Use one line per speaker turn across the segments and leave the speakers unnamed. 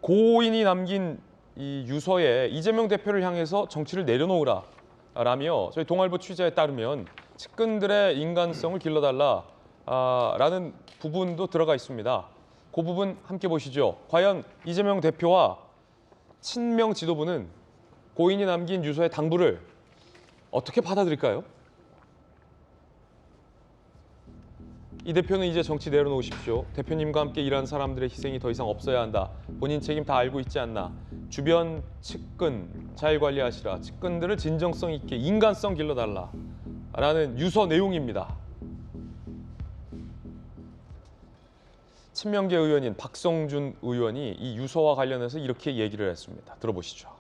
고인이 남긴 이 유서에 이재명 대표를 향해서 정치를 내려놓으라 라며 저희 동아일보 취재에 따르면 측근들의 인간성을 길러달라 라는 부분도 들어가 있습니다. 그 부분 함께 보시죠. 과연 이재명 대표와 친명 지도부는 고인이 남긴 유서의 당부를 어떻게 받아들일까요? 이 대표는 이제 정치 내려놓으십시오. 대표님과 함께 일한 사람들의 희생이 더 이상 없어야 한다. 본인 책임 다 알고 있지 않나. 주변 측근 잘 관리하시라. 측근들을 진정성 있게 인간성 길러달라. 라는 유서 내용입니다. 친명계 의원인 박성준 의원이 이 유서와 관련해서 이렇게 얘기를 했습니다. 들어보시죠.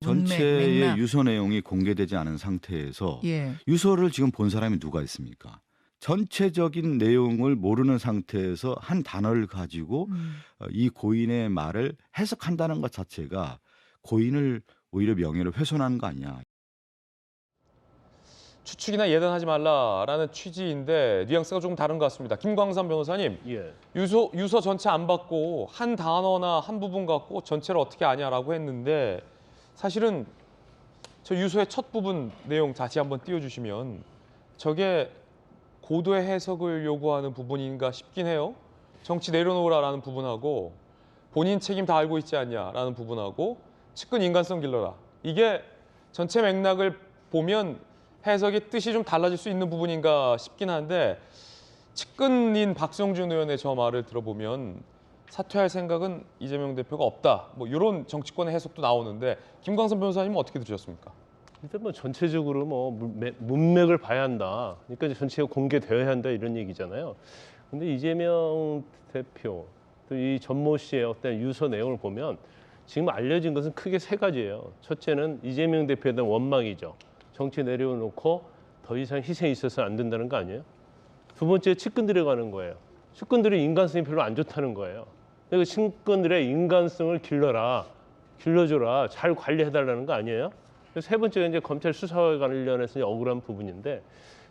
전체의
맥락.
유서 내용이 공개되지 않은 상태에서
예.
유서를 지금 본 사람이 누가 있습니까? 전체적인 내용을 모르는 상태에서 한 단어를 가지고 이 고인의 말을 해석한다는 것 자체가 고인을 오히려 명예를 훼손하는 거 아니냐.
추측이나 예단하지 말라라는 취지인데 뉘앙스가 조금 다른 것 같습니다. 김광삼 변호사님,
예.
유서 전체 안 받고 한 단어나 한 부분 갖고 전체를 어떻게 아냐라고 했는데 사실은 저 유서의 첫 부분 내용 다시 한번 띄워주시면 저게 고도의 해석을 요구하는 부분인가 싶긴 해요. 정치 내려놓으라라는 부분하고 본인 책임 다 알고 있지 않냐라는 부분하고 측근 인간성 길러라. 이게 전체 맥락을 보면 해석의 뜻이 좀 달라질 수 있는 부분인가 싶긴 한데 측근인 박성준 의원의 저 말을 들어보면 사퇴할 생각은 이재명 대표가 없다. 뭐 이런 정치권의 해석도 나오는데 김광선 변호사님은 어떻게 들으셨습니까?
일단 뭐 전체적으로 뭐 문맥을 봐야 한다. 그러니까 이제 전체가 공개되어야 한다 이런 얘기잖아요. 근데 이재명 대표 또 이 전모 씨의 어떤 유서 내용을 보면 지금 알려진 것은 크게 세 가지예요. 첫째는 이재명 대표에 대한 원망이죠. 정치 내려놓고 더 이상 희생이 있어서는 안 된다는 거 아니에요? 두 번째 측근들에 관한 거예요. 측근들의 인간성이 별로 안 좋다는 거예요. 그러니까 측근들의 인간성을 길러줘라, 잘 관리해달라는 거 아니에요? 세 번째가 이제 검찰 수사와 관련해서 억울한 부분인데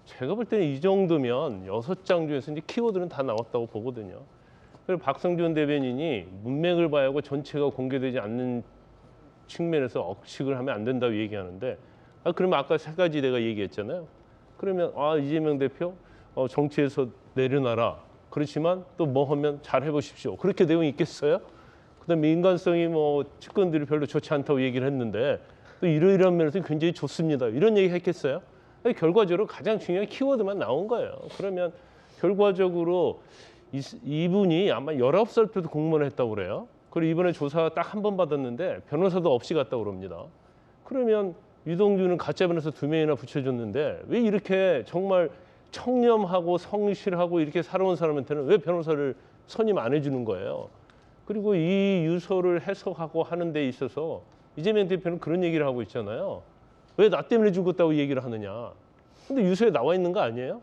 제가 볼 때는 이 정도면 6장 중에서 이제 키워드는 다 나왔다고 보거든요. 그리고 박성준 대변인이 문맥을 봐야 하고 전체가 공개되지 않는 측면에서 억측을 하면 안 된다고 얘기하는데 그러면 아까 세 가지 내가 얘기했잖아요. 그러면 이재명 대표 정치에서 내려놔라. 그렇지만 또 뭐 하면 잘 해보십시오. 그렇게 내용이 있겠어요? 그다음에 인간성이 뭐 측근들이 별로 좋지 않다고 얘기를 했는데 또 이러이러한 면에서 굉장히 좋습니다. 이런 얘기 했겠어요? 결과적으로 가장 중요한 키워드만 나온 거예요. 그러면 결과적으로 이분이 아마 19살 때도 공무원을 했다고 그래요. 그리고 이번에 조사 딱 한 번 받았는데 변호사도 없이 갔다고 그럽니다. 그러면 유동규는 가짜 변호사 2명이나 붙여줬는데 왜 이렇게 정말 청렴하고 성실하고 이렇게 살아온 사람한테는 왜 변호사를 선임 안 해주는 거예요? 그리고 이 유서를 해석하고 하는 데 있어서 이재명 대표는 그런 얘기를 하고 있잖아요. 왜 나 때문에 죽었다고 얘기를 하느냐. 근데 유서에 나와 있는 거 아니에요?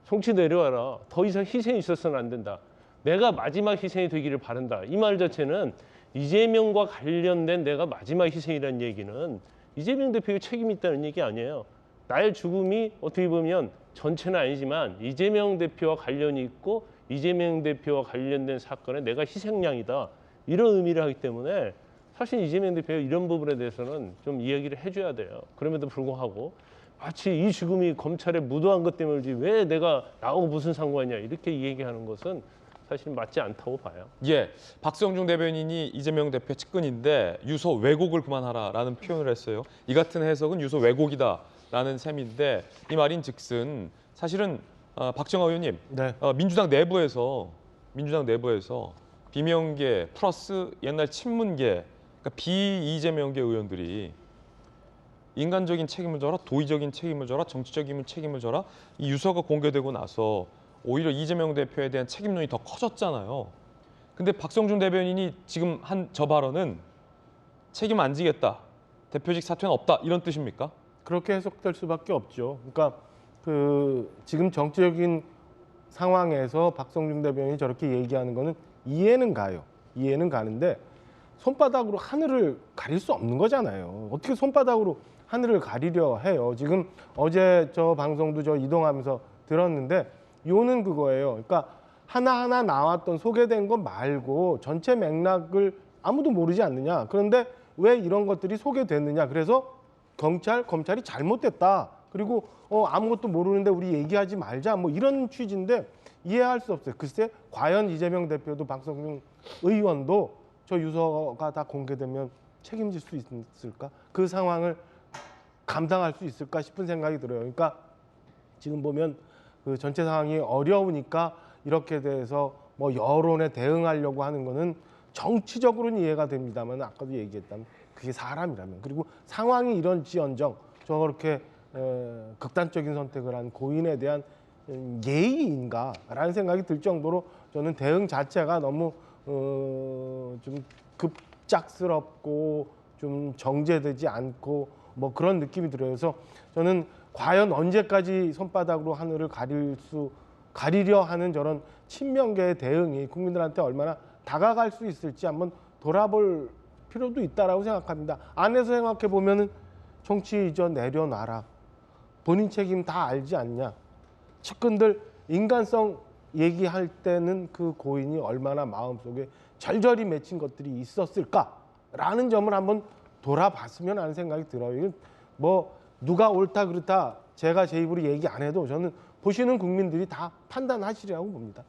정치 내려와라. 더 이상 희생이 있어서는 안 된다. 내가 마지막 희생이 되기를 바란다. 이 말 자체는 이재명과 관련된 내가 마지막 희생이라는 얘기는 이재명 대표의 책임이 있다는 얘기 아니에요. 나의 죽음이 어떻게 보면 전체는 아니지만 이재명 대표와 관련이 있고 이재명 대표와 관련된 사건에 내가 희생양이다. 이런 의미를 하기 때문에 사실 이재명 대표가 이런 부분에 대해서는 좀 이야기를 해줘야 돼요. 그럼에도 불구하고 마치 이 죽음이 검찰에 무도한 것 때문이지 왜 내가 나하고 무슨 상관이냐 이렇게 얘기하는 것은 사실 맞지 않다고 봐요.
예, 박성중 대변인이 이재명 대표 측근인데 유서 왜곡을 그만하라라는 표현을 했어요. 이 같은 해석은 유서 왜곡이다라는 셈인데 이 말인즉슨 사실은 박정하 의원님,
네.
민주당 내부에서 비명계 플러스 옛날 친문계, 그러니까 비이재명계 의원들이 인간적인 책임을 져라, 도의적인 책임을 져라, 정치적인 책임을 져라. 이 유서가 공개되고 나서 오히려 이재명 대표에 대한 책임론이 더 커졌잖아요. 근데 박성준 대변인이 지금 한 저 발언은 책임 안 지겠다, 대표직 사퇴는 없다 이런 뜻입니까?
그렇게 해석될 수밖에 없죠. 그러니까 지금 정치적인 상황에서 박성준 대변인이 저렇게 얘기하는 거는 이해는 가요. 이해는 가는데 손바닥으로 하늘을 가릴 수 없는 거잖아요. 어떻게 손바닥으로 하늘을 가리려 해요. 지금 어제 저 방송도 저 이동하면서 들었는데 요는 그거예요. 그러니까 하나하나 나왔던 소개된 것 말고 전체 맥락을 아무도 모르지 않느냐. 그런데 왜 이런 것들이 소개됐느냐. 그래서 경찰, 검찰이 잘못됐다. 그리고 아무것도 모르는데 우리 얘기하지 말자. 뭐 이런 취지인데 이해할 수 없어요. 글쎄 과연 이재명 대표도 박성중 의원도 저 유서가 다 공개되면 책임질 수 있을까? 그 상황을 감당할 수 있을까 싶은 생각이 들어요. 그러니까 지금 보면 그 전체 상황이 어려우니까 이렇게 돼서 뭐 여론에 대응하려고 하는 거는 정치적으로는 이해가 됩니다만 아까도 얘기했다면 그게 사람이라면 그리고 상황이 이런지언정 저렇게 극단적인 선택을 한 고인에 대한 예의인가라는 생각이 들 정도로 저는 대응 자체가 너무 좀 급작스럽고 좀 정제되지 않고 뭐 그런 느낌이 들어요. 그래서 저는 과연 언제까지 손바닥으로 하늘을 가리려 하는 저런 친명계의 대응이 국민들한테 얼마나 다가갈 수 있을지 한번 돌아볼 필요도 있다라고 생각합니다. 안에서 생각해 보면은 정치 이전 내려놔라. 본인 책임 다 알지 않냐. 측근들 인간성 얘기할 때는 그 고인이 얼마나 마음속에 절절히 맺힌 것들이 있었을까라는 점을 한번 돌아봤으면 하는 생각이 들어요. 이건 뭐 누가 옳다 그렇다 제가 제 입으로 얘기 안 해도 저는 보시는 국민들이 다 판단하시리라고 봅니다.